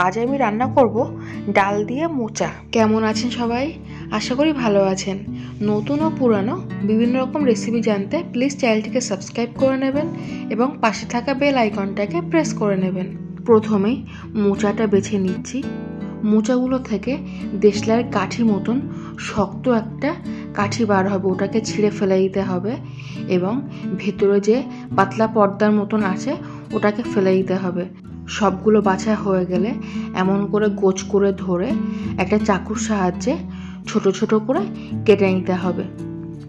আজ আমি রান্না করব ডাল দিয়ে মোচা। কেমন আছেন সবাই? আশা করি ভালো আছেন। নতুন ও পুরানো বিভিন্ন রকম রেসিপি জানতে প্লিজ চ্যানেলটিকে সাবস্ক্রাইব করে নেবেন এবং পাশে থাকা বেল আইকনটাকে প্রেস করে নেবেন। প্রথমেই মোচাটা বেছে নিচ্ছি। মোচাগুলো থেকে দেশলাইয়ের কাঠি মতন শক্ত একটা কাঠি বার হবে, ওটাকে ছিঁড়ে ফেলে দিতে হবে এবং ভেতরে যে পাতলা পর্দার মতন আছে ওটাকে ফেলে দিতে হবে। সবগুলো বাছা হয়ে গেলে এমন করে গোছ করে ধরে একটা চাকুর সাহায্যে ছোট ছোট করে কেটে নিতে হবে।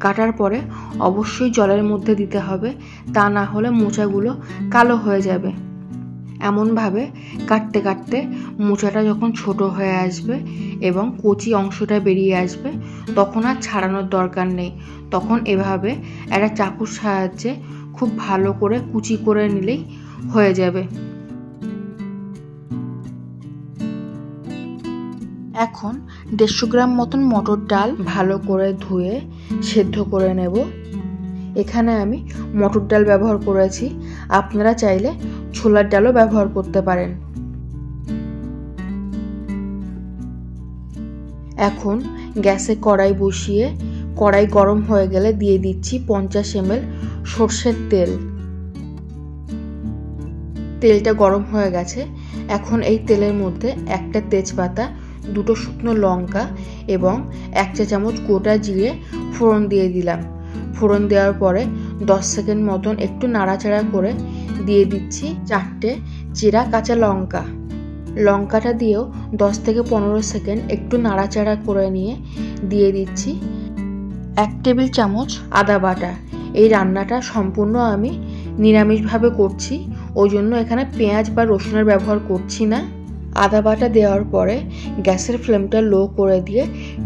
কাটার পরে অবশ্যই জলের মধ্যে দিতে হবে, তা না হলে মোচাগুলো কালো হয়ে যাবে। এমনভাবে কাটতে কাটতে মোচাটা যখন ছোট হয়ে আসবে এবং কচি অংশটা বেরিয়ে আসবে তখন আর ছাড়ানোর দরকার নেই। তখন এভাবে একটা চাকুর সাহায্যে খুব ভালো করে কুচি করে নিলেই হয়ে যাবে। এখন 150 গ্রাম মতন মটর ডাল ভালো করে ধুয়ে সেদ্ধ করে নেব। এখানে আমি মটর ডাল ব্যবহার করেছি, আপনারা চাইলে ছোলার ডালও ব্যবহার করতে পারেন। এখন গ্যাসে কড়াই বসিয়ে কড়াই গরম হয়ে গেলে দিয়ে দিচ্ছি 50 ml সরষের তেল। তেলটা গরম হয়ে গেছে। এখন এই তেলের মধ্যে একটা তেজপাতা, 2টো শুকনো লঙ্কা এবং 1 চা চামচ গোটা জিরে ফোড়ন দিয়ে দিলাম। ফোড়ন দেওয়ার পরে 10 সেকেন্ড মতন একটু নাড়াচাড়া করে দিয়ে দিচ্ছি 4টে চিরা কাঁচা লঙ্কা। লঙ্কাটা দিয়েও 10 থেকে 15 সেকেন্ড একটু নাড়াচাড়া করে নিয়ে দিয়ে দিচ্ছি 1 টেবিল চামচ আদা বাটা। এই রান্নাটা সম্পূর্ণ আমি নিরামিষভাবে করছি, ওই জন্য এখানে পেঁয়াজ বা রসুনের ব্যবহার করছি না। আদা বাটা দেওয়ার পরে গ্যাসের ফ্লেমটা লো করে দিয়ে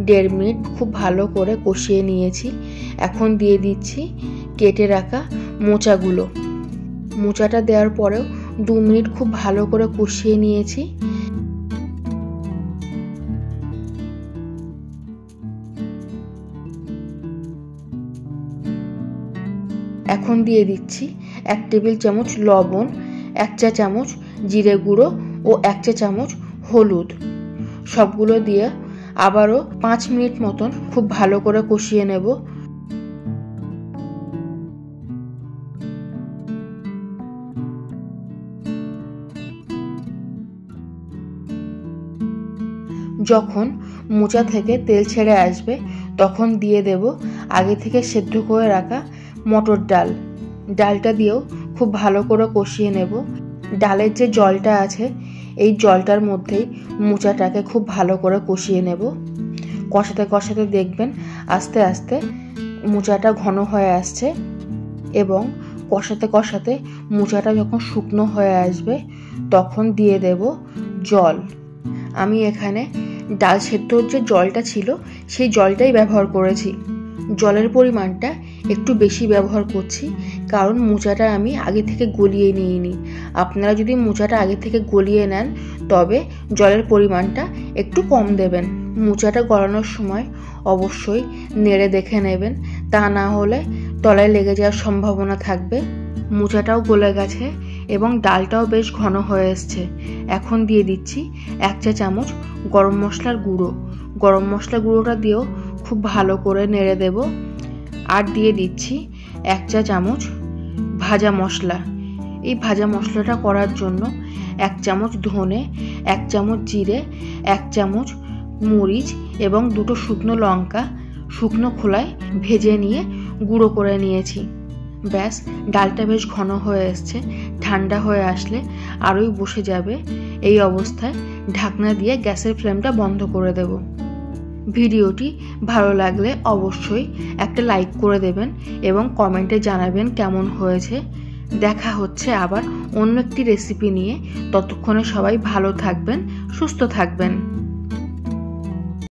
1.5 মিনিট খুব ভালো করে কষিয়ে নিয়েছি। এখন দিয়ে দিচ্ছি কেটে রাখা মোচাগুলো। মোচাটা দেওয়ার পরেও 2 মিনিট খুব ভালো করে কষিয়ে নিয়েছি। এখন দিয়ে দিচ্ছি 1 টেবিল চামচ লবণ, 1 চা চামচ জিরে গুঁড়ো ও 1 চা চামচ হলুদ। সবগুলো দিয়ে আবারও 5 মিনিট মতন খুব ভালো করে কষিয়ে নেব। যখন মোচা থেকে তেল ছেড়ে আসবে তখন দিয়ে দেব আগে থেকে সেদ্ধ করে রাখা মটর ডাল। ডালটা দিয়েও খুব ভালো করে কষিয়ে নেব। ডালের যে জলটা আছে এই জলটার মধ্যেই মোচাটাকে খুব ভালো করে কষিয়ে নেব। কষাতে কষাতে দেখবেন আস্তে আস্তে মোচাটা ঘন হয়ে আসছে এবং কষাতে কষাতে মোচাটা যখন শুকনো হয়ে আসবে তখন দিয়ে দেব জল। আমি এখানে ডাল সেদ্ধর যে জলটা ছিল সেই জলটাই ব্যবহার করেছি। জলের পরিমাণটা একটু বেশি ব্যবহার করছি কারণ মোচাটা আমি আগে থেকে গলিয়ে নিইনি। আপনারা যদি মোচাটা আগে থেকে গলিয়ে নেন তবে জলের পরিমাণটা একটু কম দেবেন। মোচাটা গলানোর সময় অবশ্যই নেড়ে দেখে নেবেন, তা না হলে তলায় লেগে যাওয়ার সম্ভাবনা থাকবে। মোচাটাও গলে গেছে এবং ডালটাও বেশ ঘন হয়ে এসছে। এখন দিয়ে দিচ্ছি 1 চা চামচ গরম মশলার গুঁড়ো। গরম মশলা গুঁড়োটা দিয়েও খুব ভালো করে নেড়ে দেব। আর দিয়ে দিচ্ছি 1 চা চামচ ভাজা মশলা। এই ভাজা মশলাটা করার জন্য 1 চামচ ধনে, 1 চামচ জিরে, 1 চামচ মরিচ এবং 2টো শুকনো লঙ্কা শুকনো খোলায় ভেজে নিয়ে গুঁড়ো করে নিয়েছি। ব্যাস, ডালটা বেশ ঘন হয়ে এসছে। ঠান্ডা হয়ে আসলে আরোই বসে যাবে। এই অবস্থায় ঢাকনা দিয়ে গ্যাসের ফ্লেমটা বন্ধ করে দেব। ভিডিওটি ভালো লাগলে অবশ্যই একটা লাইক করে দেবেন এবং কমেন্টে জানাবেন কেমন হয়েছে। দেখা হচ্ছে আবার অন্য একটি রেসিপি নিয়ে। ততক্ষণে সবাই ভালো থাকবেন, সুস্থ থাকবেন।